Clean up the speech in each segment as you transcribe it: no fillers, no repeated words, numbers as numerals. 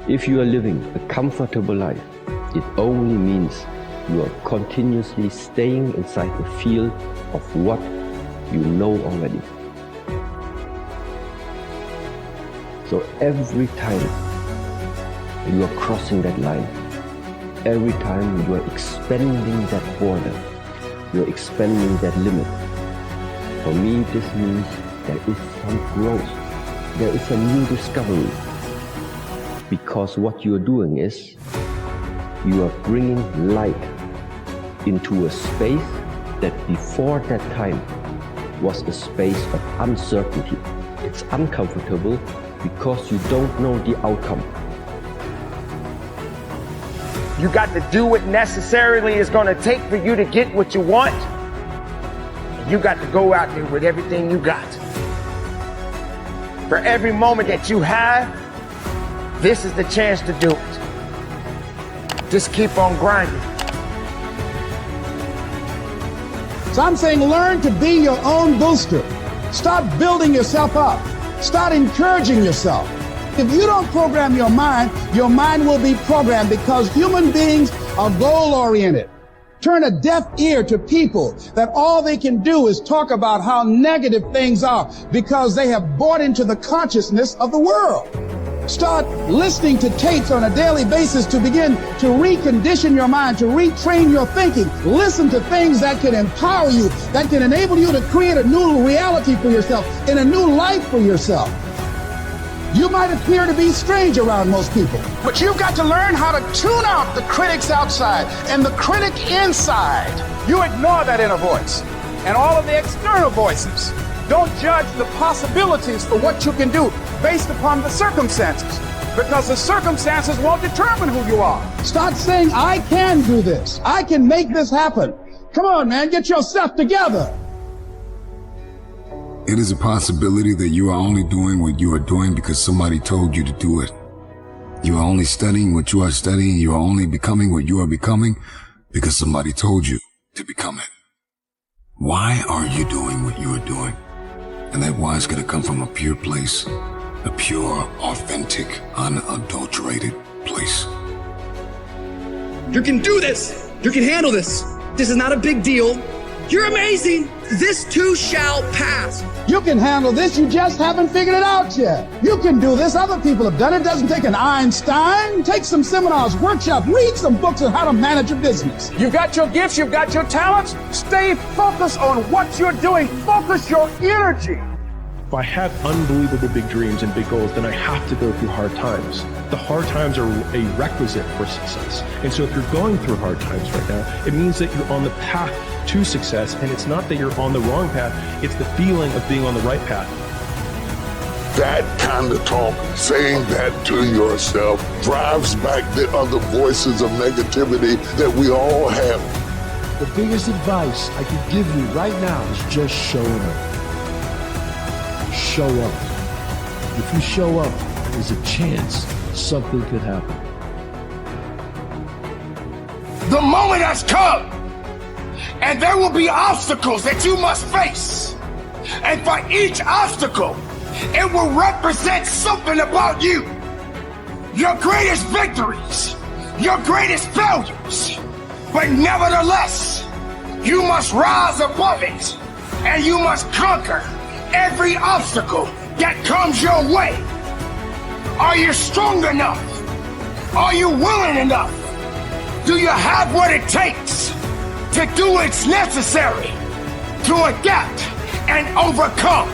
If you are living a comfortable life, it only means you are continuously staying inside the field of what you know already. So every time you are crossing that line, every time you are expanding that border, you are expanding that limit. For me, this means there is some growth, there is a new discovery. Because what you are doing is, you are bringing light into a space that before that time was a space of uncertainty. It's uncomfortable because you don't know the outcome. You got to do what necessarily is going to take for you to get what you want. You got to go out there with everything you got. For every moment that you have, this is the chance to do it. Just keep on grinding. So I'm saying learn to be your own booster. Start building yourself up. Start encouraging yourself. If you don't program your mind will be programmed, because human beings are goal-oriented. Turn a deaf ear to people that all they can do is talk about how negative things are because they have bought into the consciousness of the world. Start listening to tapes on a daily basis to begin to recondition your mind, to retrain your thinking. Listen to things that can empower you, that can enable you to create a new reality for yourself and a new life for yourself. You might appear to be strange around most people, but you've got to learn how to tune out the critics outside and the critic inside. You ignore that inner voice and all of the external voices. Don't judge the possibilities for what you can do based upon the circumstances, because the circumstances won't determine who you are. Start saying, I can do this. I can make this happen. Come on, man, get yourself together. It is a possibility that you are only doing what you are doing because somebody told you to do it. You are only studying what you are studying. You are only becoming what you are becoming because somebody told you to become it. Why are you doing what you are doing? And that why is going to come from a pure place, a pure, authentic, unadulterated place. You can do this. You can handle this. This is not a big deal. You're amazing. This too shall pass. You can handle this, you just haven't figured it out yet. You can do this, other people have done it. Doesn't take an Einstein. Take some seminars, workshops, read some books on how to manage your business. You've got your gifts, you've got your talents. Stay focused on what you're doing. Focus your energy. If I have unbelievable big dreams and big goals, then I have to go through hard times. The hard times are a requisite for success. And so if you're going through hard times right now, it means that you're on the path to success. And it's not that you're on the wrong path, it's the feeling of being on the right path. That kind of talk, saying that to yourself, drives back the other voices of negativity that we all have. The biggest advice I can give you right now is just showing up. Show up. If you show up, there's a chance something could happen. The moment has come, and there will be obstacles that you must face. And for each obstacle, it will represent something about you. Your greatest victories, your greatest failures. But nevertheless, you must rise above it, and you must conquer every obstacle that comes your way. Are you strong enough? Are you willing enough? Do you have what it takes to do what's necessary to adapt and overcome?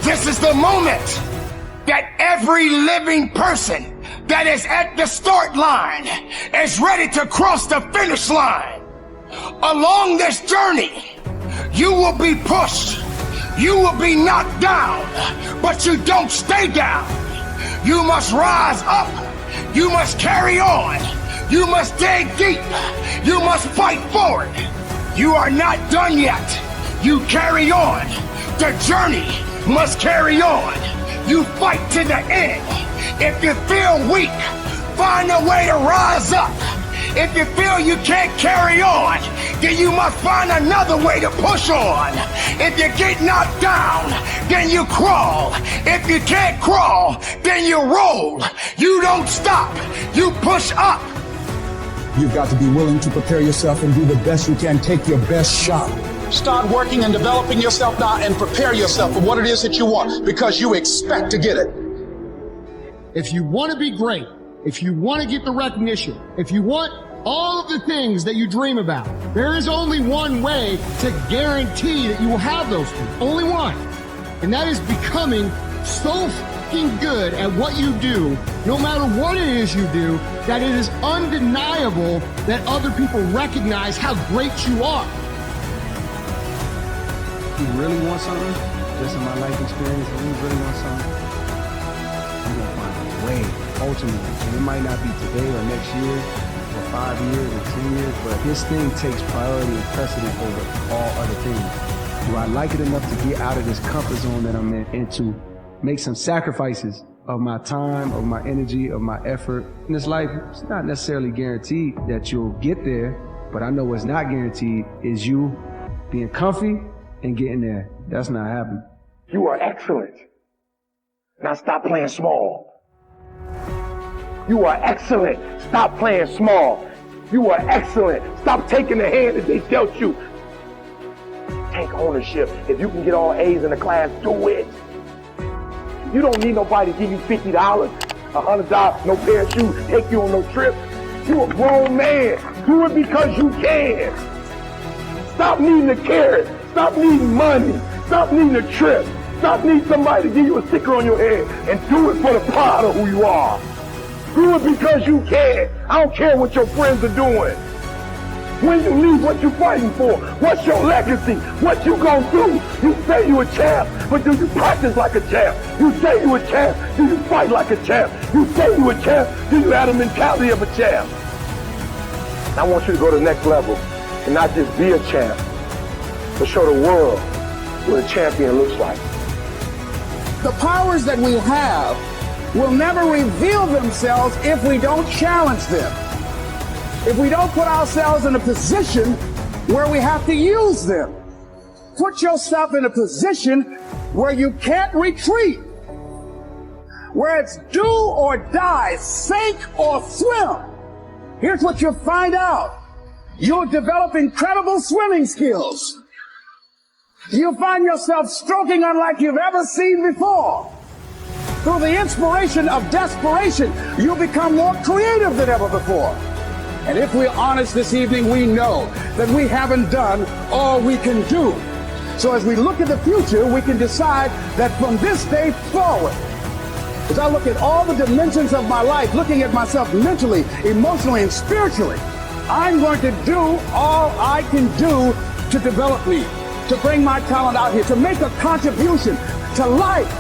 This is the moment that every living person that is at the start line is ready to cross the finish line. Along this journey, you will be pushed. You will be knocked down, but you don't stay down. You must rise up. You must carry on. You must dig deep. You must fight forward. You are not done yet. You carry on. The journey must carry on. You fight to the end. If you feel weak, find a way to rise up. If you feel you can't carry on, then you must find another way to push on. If you get knocked down, then you crawl. If you can't crawl, then you roll. You don't stop. You push up. You've got to be willing to prepare yourself and do the best you can. Take your best shot. Start working and developing yourself now and prepare yourself for what it is that you want, because you expect to get it. If you want to be great, if you want to get the recognition, if you want all of the things that you dream about, there is only one way to guarantee that you will have those things. Only one. And that is becoming so fucking good at what you do, no matter what it is you do, that it is undeniable that other people recognize how great you are. You really want something, just in my life experience, if you really want something, you're gonna find a way, ultimately. And it might not be today or next year, or 5 years or 10 years, but this thing takes priority and precedent over all other things. Do I like it enough to get out of this comfort zone that I'm in and to make some sacrifices of my time, of my energy, of my effort? In this life, it's not necessarily guaranteed that you'll get there, but I know what's not guaranteed is you being comfy and getting there. That's not happening. You are excellent. Now stop playing small. You are excellent. Stop playing small. You are excellent. Stop taking the hand that they dealt you. Take ownership. If you can get all A's in the class, do it. You don't need nobody to give you $50, $100, no pair of shoes, take you on no trip. You a grown man. Do it because you can. Stop needing a carrot. Stop needing money. Stop needing a trip. Stop needing somebody to give you a sticker on your head, and do it for the pride of who you are. Do it because you can. I don't care what your friends are doing. When you leave, what you fighting for? What's your legacy? What you gonna do? You say you a champ, but do you practice like a champ? You say you a champ, do you fight like a champ? You say you a champ, do you have the mentality of a champ? I want you to go to the next level and not just be a champ, but show the world what a champion looks like. The powers that we have will never reveal themselves if we don't challenge them. If we don't put ourselves in a position where we have to use them. Put yourself in a position where you can't retreat. Where it's do or die, sink or swim. Here's what you'll find out. You'll develop incredible swimming skills. You'll find yourself stroking unlike you've ever seen before. Through the inspiration of desperation, you'll become more creative than ever before. And if we're honest this evening, we know that we haven't done all we can do. So as we look at the future, we can decide that from this day forward, as I look at all the dimensions of my life, looking at myself mentally, emotionally, and spiritually, I'm going to do all I can do to develop me, to bring my talent out here, to make a contribution to life.